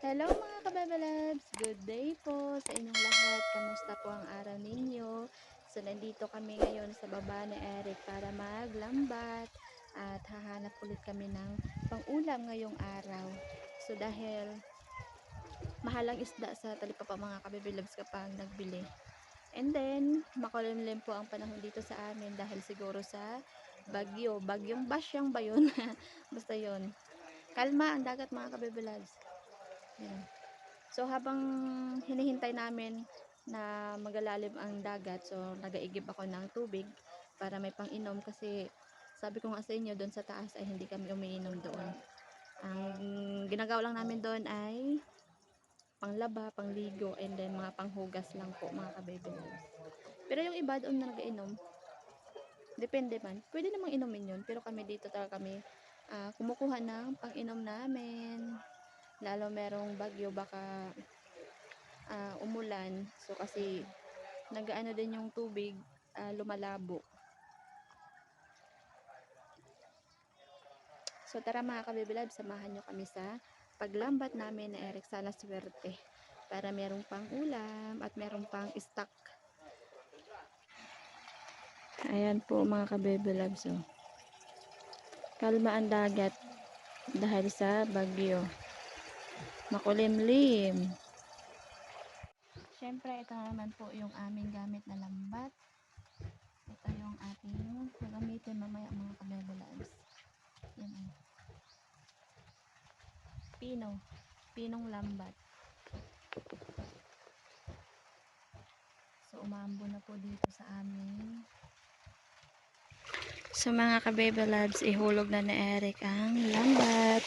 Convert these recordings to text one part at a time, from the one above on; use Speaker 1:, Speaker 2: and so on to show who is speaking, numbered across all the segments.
Speaker 1: Hello mga kabebalabs! Good day po sa inyong lahat. Kamusta po ang araw ninyo? So nandito kami ngayon sa baba ni Eric para maglambat at hahanap ulit kami ng pang-ulam ngayong araw. So dahil mahalang isda sa talipapa mga kabebalabs kapag nagbili. And then makulimlim po ang panahon dito sa amin dahil siguro sa bagyong Basyang ba yun? Basta yun. Kalma ang dagat mga kabebalabs. Yan. So habang hinihintay namin na magalalim ang dagat, so nagaigib ako ng tubig para may pang-inom kasi sabi ko nga sa inyo doon sa taas ay hindi kami umiinom doon. Ang ginagawa lang namin doon ay panglaba, pangligo, and then mga panghugas lang po mga kabebe. Pero yung iba doon na nag-inom, depende man. Pwede namang inumin yun, pero kami dito talaga kami kumukuha ng pang-inom namin. Lalo merong bagyo baka umulan, so kasi nagaano din yung tubig, lumalabo. So tara mga kabibilab, samahan nyo kami sa paglambat namin ni Eric. Sana swerte para merong pang ulam at merong pang stock. Ayan po mga kabibilab, so kalma ang dagat dahil sa bagyo, makulimlim. Siyempre, ito naman po yung aming gamit na lambat. Ito yung ating gagamitin mamaya mga kabebelabs. Yan. Pinong lambat. So, umambo na po dito sa amin. So, mga kabebelabs, ihulog na ni Eric ang lambat.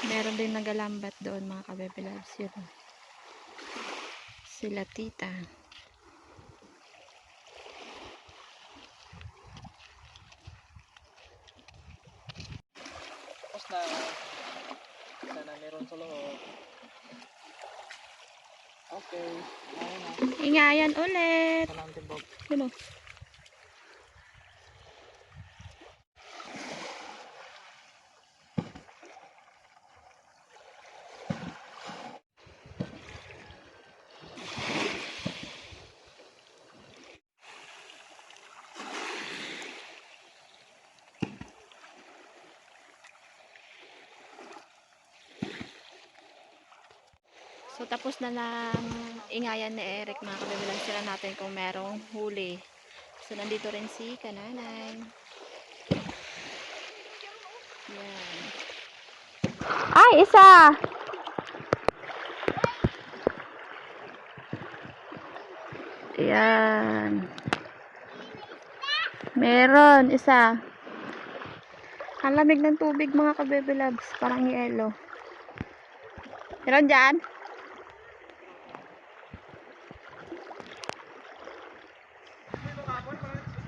Speaker 1: Meron din nagalambat doon mga kabebelabs. Yun. Sila tita.
Speaker 2: Tapos na. Sana meron sa loob. Okay. Ayun na.
Speaker 1: Ingayan ulit.
Speaker 2: Sana ang timbog.
Speaker 1: Ano? So, tapos na lang ingayan ni Eric mga kabibilang sila natin kung merong huli. So, nandito rin si Kananay. Yan. Ay, isa! Yan. Meron, isa. Ang lamig ng tubig mga kabibilabs. Parang yelo. Meron dyan?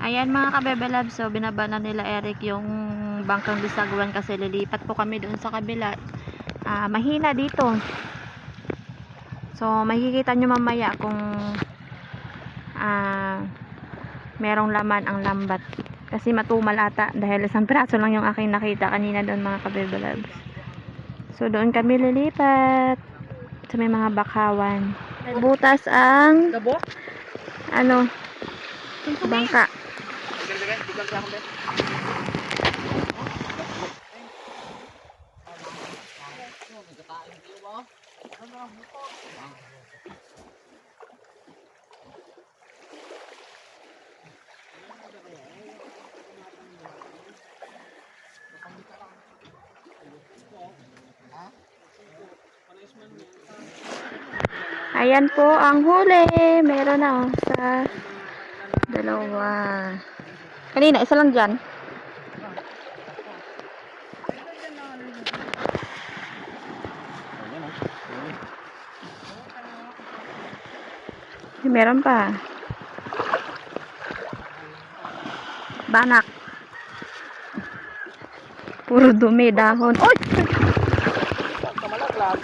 Speaker 1: Ayan mga kabebelab, so binaba na nila Eric yung bangkang bisagwan kasi lilipat po kami doon sa kabila. Mahina dito. So makikita nyo mamaya kung merong laman ang lambat. Kasi matumal ata dahil isang piraso lang yung aking nakita kanina doon mga kabebelab. So doon kami lilipat sa may mga bakawan. May butas ang ano, bangka. Ayan po ang huli. Meron na sa dalawa. Kanina, isa lang dyan. Meron pa. Banak. Puro dumi dahon. Oy!
Speaker 2: bulaklak.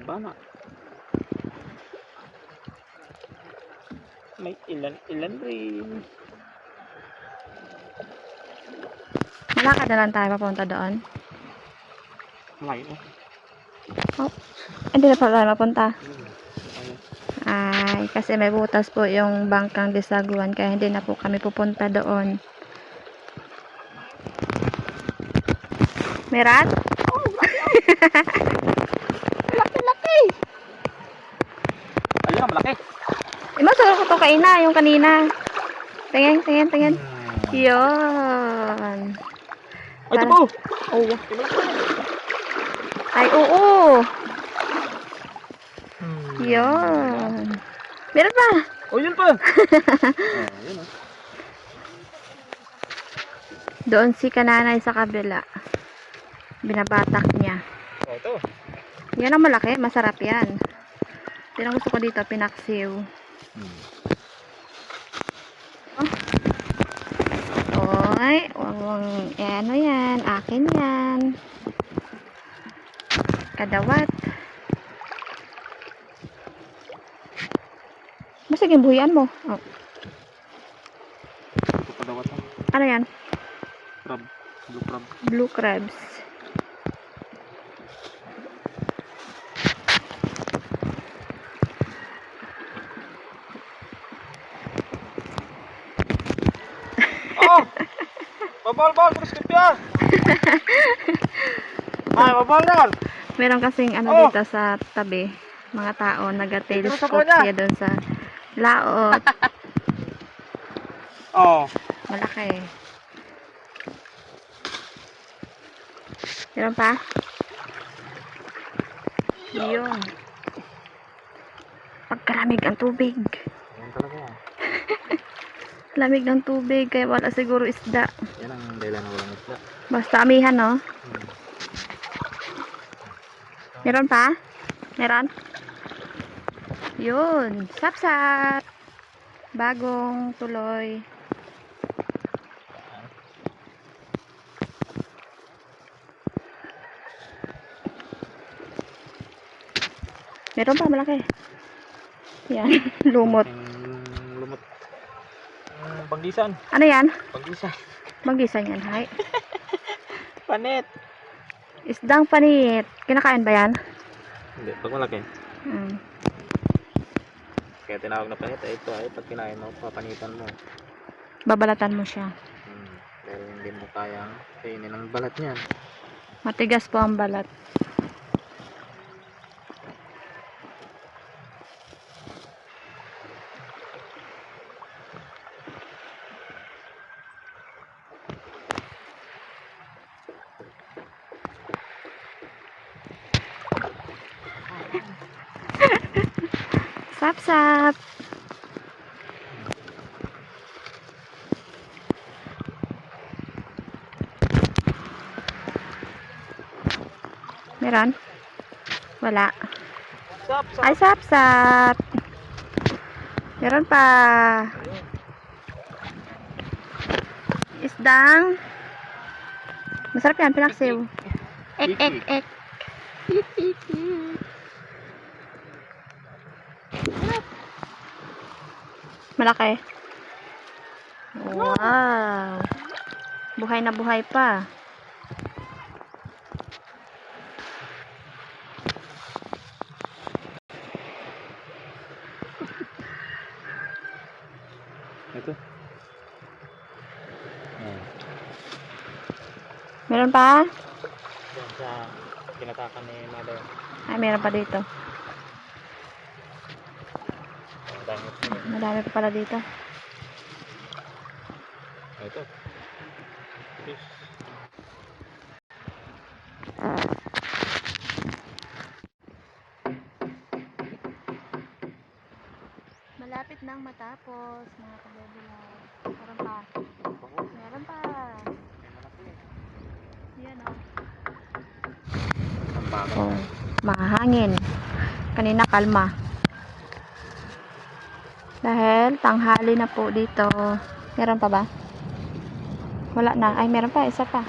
Speaker 2: Bana. May ilan rin.
Speaker 1: Malakad na lang tayo papunta doon.
Speaker 2: Malayo.
Speaker 1: Oh, hindi na pala tayo mapunta.
Speaker 2: Ayun.
Speaker 1: Ay, kasi may butas po yung bangkang Disaguan, kaya hindi na po kami pupunta doon. Merat? Laki-laki!
Speaker 2: Ayun, malaki.
Speaker 1: Masarap ko to kaina, yung kanina. Tingin. Yun.
Speaker 2: Ay, ito po.
Speaker 1: Oh. Ay, oo. Yun. Meron pa.
Speaker 2: Oh, yun pa. Yun oh.
Speaker 1: Doon si kananay sa kabila. Binabatak niya.
Speaker 2: Oh, ito.
Speaker 1: Yan ang malaki. Masarap yan. Yan ang gusto ko dito. Pinaksiw. Oy. Ano yan? Akin yan. Kadawat. Masig yung buhian mo. Oh.
Speaker 2: Ito pa daw ito.
Speaker 1: Ano yan?
Speaker 2: Crab. Blue crab.
Speaker 1: Blue crabs.
Speaker 2: Oh! Babal-bal, kriskip yan! Ay, babal yan!
Speaker 1: Meron kasing ano
Speaker 2: Oh!
Speaker 1: dito sa tabi. Mga tao
Speaker 2: Ito sa
Speaker 1: nag-telescope
Speaker 2: kanya.
Speaker 1: siya doon sa laot.
Speaker 2: Oh.
Speaker 1: Malaki. Meron pa? Yun. Pagkalamig ang tubig.
Speaker 2: Yan talaga yan.
Speaker 1: Lamig ng tubig, kaya wala siguro isda.
Speaker 2: Yan ang dahilan na walang isla.
Speaker 1: Basta amihan, no? Meron pa? Meron? Yun. Sap-sap. Bagong tuloy. Meron pa, malaki. Yan. Lumot.
Speaker 2: Lumot. Panggisan.
Speaker 1: Ano yan?
Speaker 2: Panggisan.
Speaker 1: Magisan yan, hay.
Speaker 2: Panet.
Speaker 1: Isdang panit. Kinakain ba yan?
Speaker 2: Hindi, pag malaki.
Speaker 1: Mm.
Speaker 2: Kaya tinawag na panit. Ito ay pag kinain mo, papanitan mo.
Speaker 1: Babalatan mo siya.
Speaker 2: Dahil hindi mo kayang kainin ang balat niyan.
Speaker 1: Matigas po ang balat. Sap-sap. Meron? Wala.
Speaker 2: Sap, sap.
Speaker 1: Ay, sap-sap. Meron pa. Isdang. Masarap yan, pinaksiw. Ek. Malaki. Wow. Buhay na buhay pa.
Speaker 2: Ito.
Speaker 1: Meron pa?
Speaker 2: Yan sa kinatakan ni mother.
Speaker 1: Ay, meron pa dito.
Speaker 2: Ang dami.
Speaker 1: Madami pa pala dito.
Speaker 2: Ito. Fish.
Speaker 1: Malapit nang matapos, mga kabebilag. Meron pa. Meron pa. Yan o.
Speaker 2: Ang bago.
Speaker 1: Oh, mahangin. Kanina kalma. Dahil tanghali na po dito. Meron pa ba? Wala na. Ay, meron pa. Isa pa.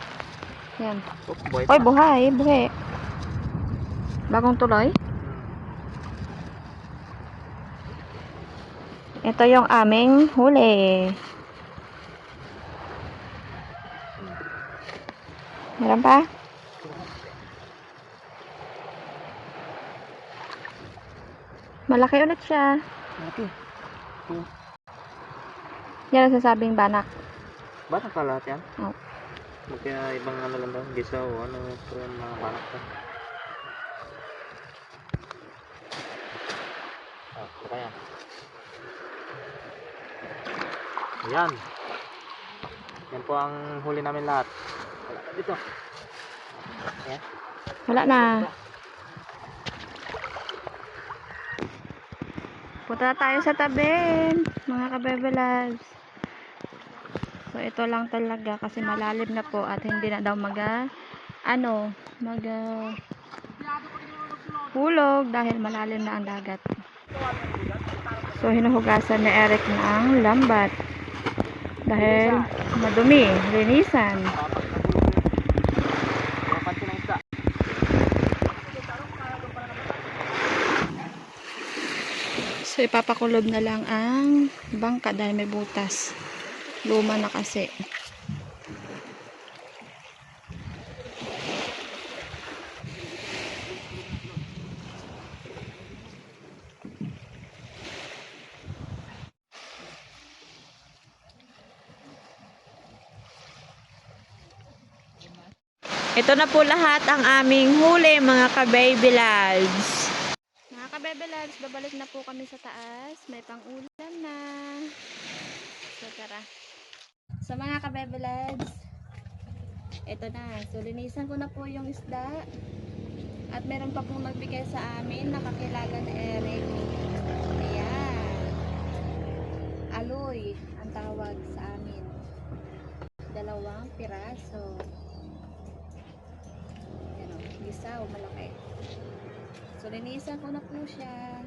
Speaker 1: Yan.
Speaker 2: Oh, buhay
Speaker 1: Oy,
Speaker 2: pa.
Speaker 1: buhay. Buhay. Bagong tuloy. Ito yung aming huli. Meron pa? Malaki ulit siya.
Speaker 2: Okay.
Speaker 1: Yan ang sasabing banak.
Speaker 2: Banak ka lahat yan?
Speaker 1: Oh.
Speaker 2: Kaya ibang ano lang daw, gisa o ano, ito yung mga banak ka. Ah, ito kaya. Ayan. Yan po ang huli namin lahat. Wala na dito. Ayan.
Speaker 1: Wala na. Punta na tayo sa tabi, mga kabebe loves. So, ito lang talaga kasi malalim na po at hindi na daw hulog dahil malalim na ang dagat. So, hinuhugasan ni Eric ng lambat dahil madumi, linisan. So, ipapakulob na lang ang bangka dahil may butas. Luma na kasi. Ito na po lahat ang aming huli, mga ka-baby loves. Mga ka-baby loves, babalik na po kami sa taas. May pang-ulam na. So, tara. So, mga ka-baby loves, ito na. So, linisan ko na po yung isda. At meron pa pong nagbigay sa amin, nakakilala ni Eric. Ayan. Aloy, ang tawag sa amin. 2 piraso. Gisaw, malaki. So, linisan ko na po siya.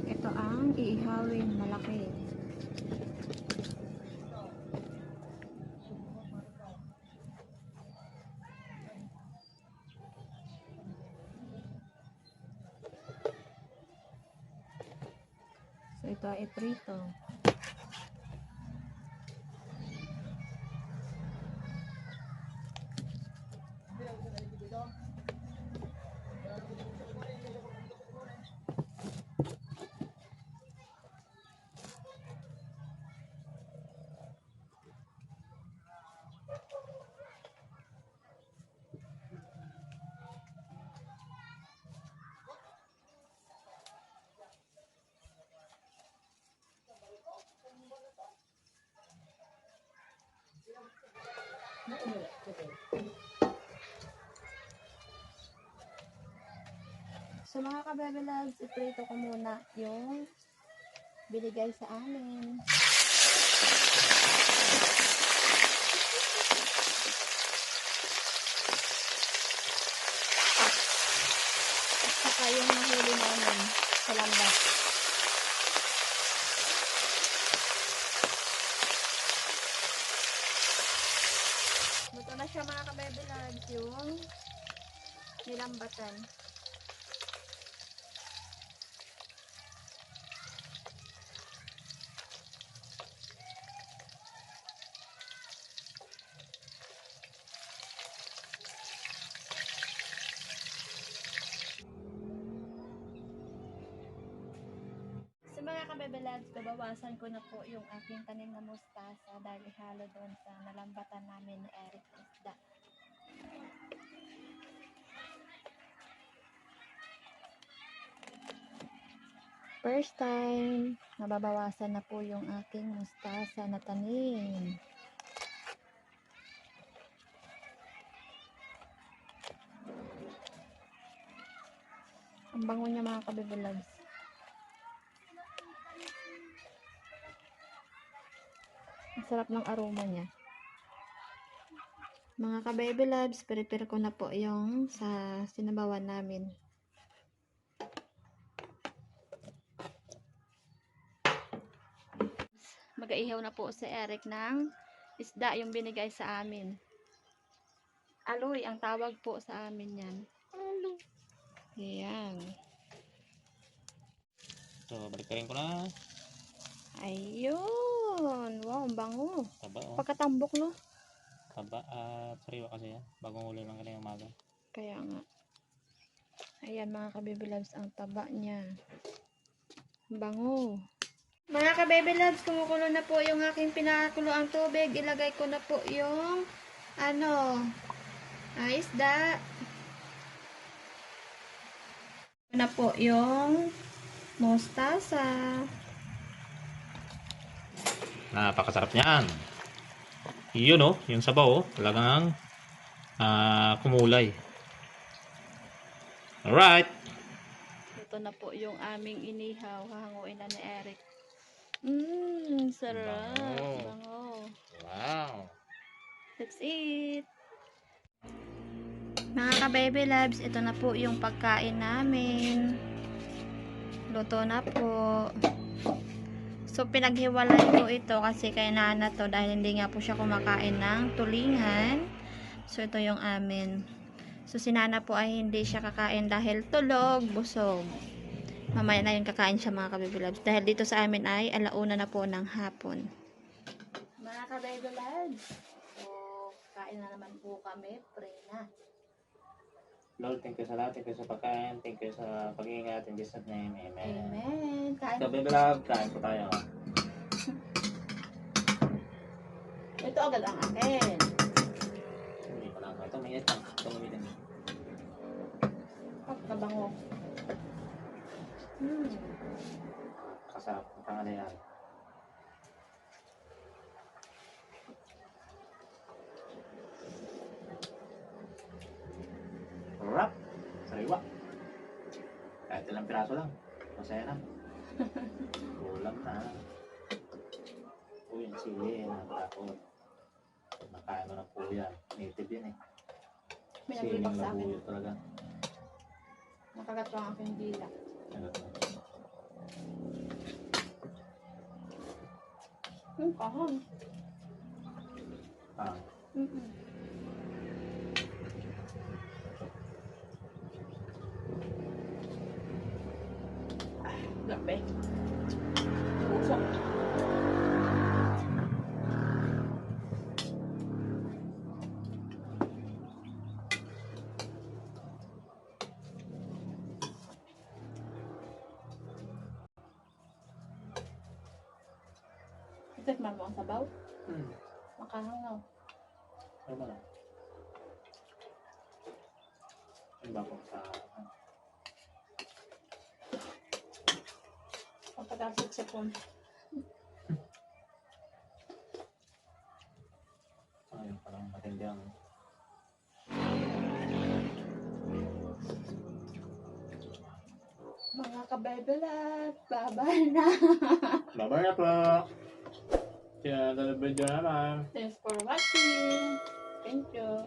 Speaker 1: Ito ang iihawin malaki. So, ito ay prito. So, mga ka-baby loves, iprito ko muna yung binigay sa amin. At saka yung nahuli namin sa lambat. siya mga kabebe loves, yung nilambatan. Sa mga kabebe loves, babawasan ko na po yung aking tanim na mustasa dahil ihalo doon sa nalambatan namin ni Eric isda. First time, nababawasan na po yung aking mustasa na tanim. Ang bango niya mga kabebe loves. Ang sarap ng aroma niya. Mga ka-baby loves, prepare ko na po yung sa sinabawan namin. Mag-aihaw na po si Eric ng isda yung binigay sa amin. Aloy, ang tawag po sa amin yan. Aloy. Ayan.
Speaker 2: So, balik ko na.
Speaker 1: Ayun. Wow, ang bango.
Speaker 2: Taba, oh.
Speaker 1: Pagkatambok, no?
Speaker 2: Taba, sariwa kasi yan. Bagong huli lang kanina umaga.
Speaker 1: Kaya nga. Ayan mga ka-baby loves, ang taba niya. Ang bango. Mga ka-baby loves, kumukulo na po yung aking pinakulo ang tubig. Ilagay ko na po yung isda. Na po yung mustasa.
Speaker 2: Napakasarap niyan. Yun oh, yung sabaw oh, talagang kumulay. Alright.
Speaker 1: Ito na po yung aming inihaw. Hahanguin na ni Eric. Sarap.
Speaker 2: Bango.
Speaker 1: Bango.
Speaker 2: Wow.
Speaker 1: Let's eat. Mga ka-baby loves, ito na po yung pagkain namin. Luto na po. So, pinaghiwalay ko ito kasi kay Nana to dahil hindi nga po siya kumakain ng tulingan. So, ito yung amin. So, si Nana po ay hindi siya kakain dahil tulog, busog. Mamaya na yung kakain siya mga ka-baby loves. Dahil dito sa amin ay alauna na po ng hapon. Mga ka-baby loves, so, kain na naman po kami. Pray na.
Speaker 2: Lord, thank you sa lahat. Thank you sa pagkain. Thank you sa pag-iingat. In Jesus' name, amen.
Speaker 1: Amen. Kain.
Speaker 2: So, baby love, kain po tayo.
Speaker 1: Ito agad ang akin.
Speaker 2: Hindi ko lang. Ito, may itang. Ito, may itang.
Speaker 1: Kabango.
Speaker 2: Kasarap. Ang tanga na yan. Wrap. Sariwa. Kahit ilang piraso lang. Masaya na. Kulang na. Uy, yung sili. Nakakot. Nakain mo na po yan. Native yan eh.
Speaker 1: May
Speaker 2: Siling
Speaker 1: nagbibak sa akin.
Speaker 2: labuyo talaga.
Speaker 1: Nakagat pa ang aking dila.
Speaker 2: Nagat mo.
Speaker 1: Kahon.
Speaker 2: Ah.
Speaker 1: Gabi. Usok. Tikman mo ang sabaw. Makahangaw.
Speaker 2: Ano ba lang? Ano ba po sa...
Speaker 1: Pagkakasik sa pon.
Speaker 2: Ayun, parang matindi ang...
Speaker 1: Mga kabebelat, bye-bye na.
Speaker 2: Bye-bye na po! Kaya, dala video naman.
Speaker 1: Thanks for watching. Thank you.